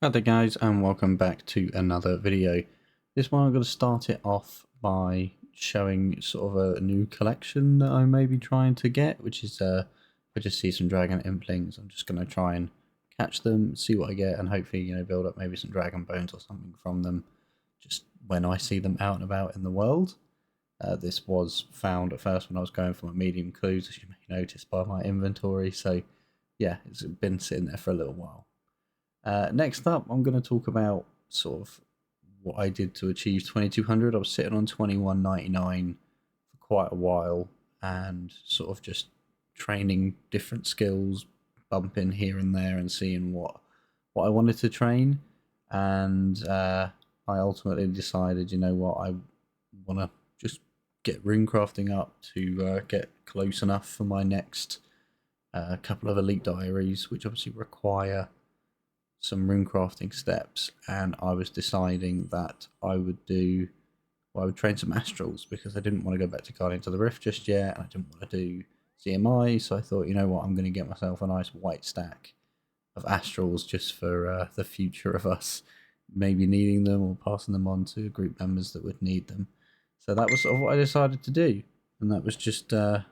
Hi there guys, and welcome back to another video. This one I'm going to start it off by showing sort of a new collection that I may be trying to get, which is I just see some dragon implings. I'm just going to try and catch them, see what I get, and hopefully build up maybe some dragon bones or something from them just when I see them out and about in the world. This was found at first when I was going for my medium clues, as you may notice by my inventory, so yeah, it's been sitting there for a little while. Next up, I'm going to talk about sort of what I did to achieve 2200. I was sitting on 2199 for quite a while and sort of just training different skills, bumping here and there and seeing what I wanted to train. And I ultimately decided, you know what, I want to just get runecrafting up to get close enough for my next couple of elite diaries, which obviously require some runecrafting steps, and I was deciding that I would train some astrals because I didn't want to go back to Guardians of the Rift just yet, and I didn't want to do CMI, so I thought, you know what, I'm going to get myself a nice white stack of astrals just for the future of us maybe needing them or passing them on to group members that would need them. So that was sort of what I decided to do, and that was just I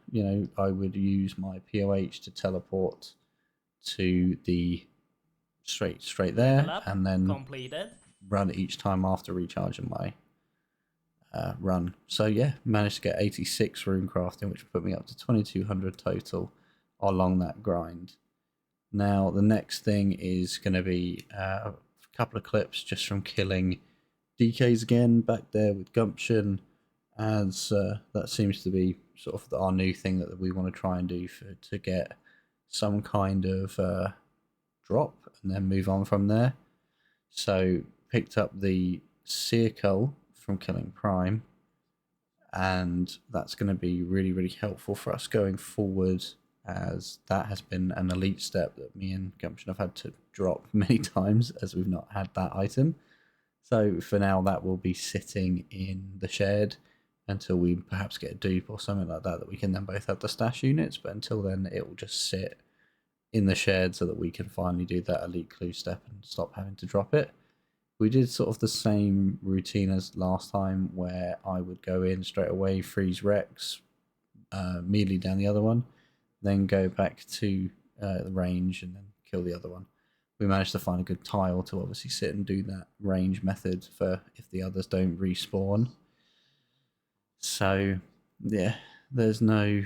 would use my POH to teleport to the straight Level there, up and then completed. run each time after recharging my run. So yeah, managed to get 86 rune crafting, which put me up to 2200 total along that grind. Now the next thing is going to be a couple of clips just from killing DKs again back there with Gumption, as that seems to be sort of our new thing that we want to try and do to get some kind of drop and then move on from there. So picked up the Seercull from killing Prime, and that's going to be really helpful for us going forward, as that has been an elite step that me and Gumption have had to drop many times as we've not had that item. So for now that will be sitting in the shed until we perhaps get a dupe or something like that we can then both have the stash units, but until then it will just sit in the shed so that we can finally do that elite clue step and stop having to drop it. We did sort of the same routine as last time, where I would go in straight away, freeze Rex, immediately down the other one, then go back to the range and then kill the other one. We managed to find a good tile to obviously sit and do that range method for if the others don't respawn. So yeah, there's no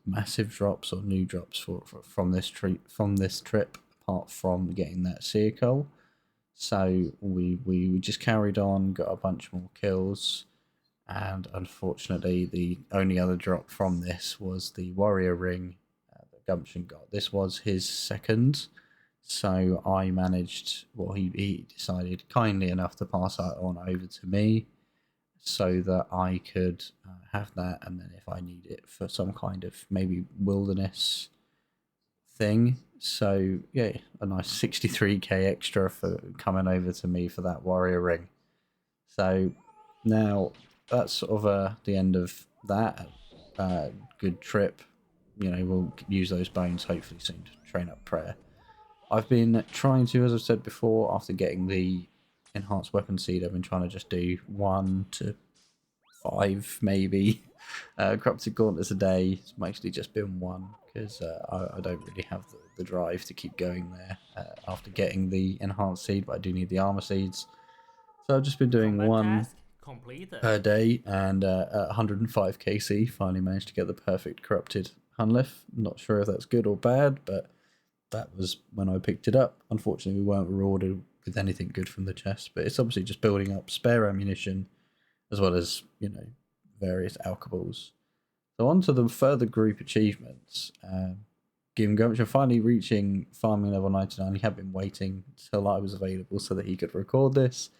massive drops or new drops from this trip apart from getting that Seercull. So we just carried on, got a bunch more kills, and unfortunately the only other drop from this was the warrior ring that Gumption got. This was his second, so I managed, well, he decided kindly enough to pass that on over to me so that I could have that, and then if I need it for some kind of maybe wilderness thing. So yeah, a nice 63k extra for coming over to me for that warrior ring. So now that's sort of the end of that. Good trip. We'll use those bones hopefully soon to train up prayer. I've been trying to, as I've said before, after getting the enhanced weapon seed, I've been trying to just do 1 to 5 maybe corrupted gauntlets a day. It's mostly just been one because I don't really have the drive to keep going there after getting the enhanced seed, but I do need the armor seeds. So I've just been doing Combat one task completed. per day, and at 105 KC finally managed to get the perfect corrupted Hunlif. Not sure if that's good or bad, but that was when I picked it up. Unfortunately, we weren't rewarded with anything good from the chest, but it's obviously just building up spare ammunition as well as, various alcohols. So on to the further group achievements. GIM Gumption finally reaching farming level 99. He had been waiting till I was available so that he could record this.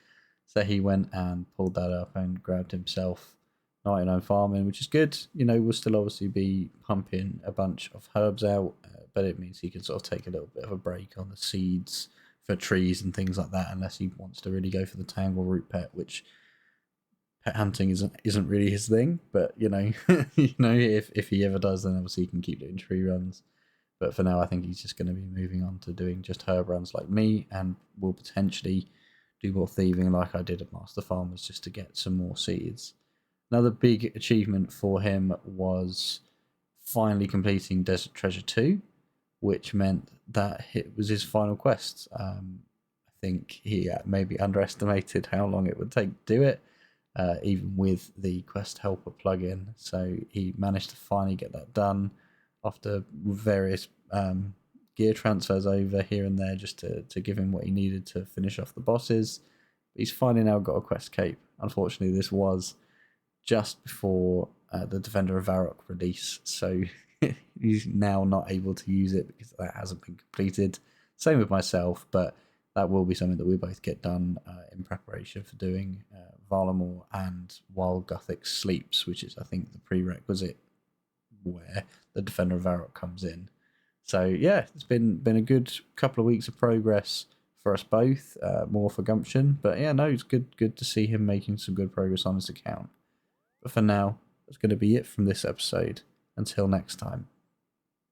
So he went and pulled that up and grabbed himself 99 farming, which is good. We'll still obviously be pumping a bunch of herbs out, but it means he can sort of take a little bit of a break on the seeds for trees and things like that, unless he wants to really go for the tangle root pet, which pet hunting isn't really his thing. But if he ever does, then obviously he can keep doing tree runs. But for now, I think he's just going to be moving on to doing just herb runs like me, and will potentially do more thieving like I did at Master Farmers just to get some more seeds. Another big achievement for him was finally completing Desert Treasure 2, which meant that it was his final quest. I think he maybe underestimated how long it would take to do it, even with the Quest Helper plugin. So he managed to finally get that done after various gear transfers over here and there just to give him what he needed to finish off the bosses. He's finally now got a quest cape. Unfortunately, this was just before the Defender of Varrock release, so he's now not able to use it because that hasn't been completed. Same with myself, but that will be something that we both get done in preparation for doing Valamor and Wild Gothic Sleeps, which is, I think, the prerequisite where the Defender of Varrock comes in. So yeah, it's been a good couple of weeks of progress for us both, more for Gumption. But yeah, no, it's good to see him making some good progress on his account. But for now, that's going to be it from this episode. Until next time.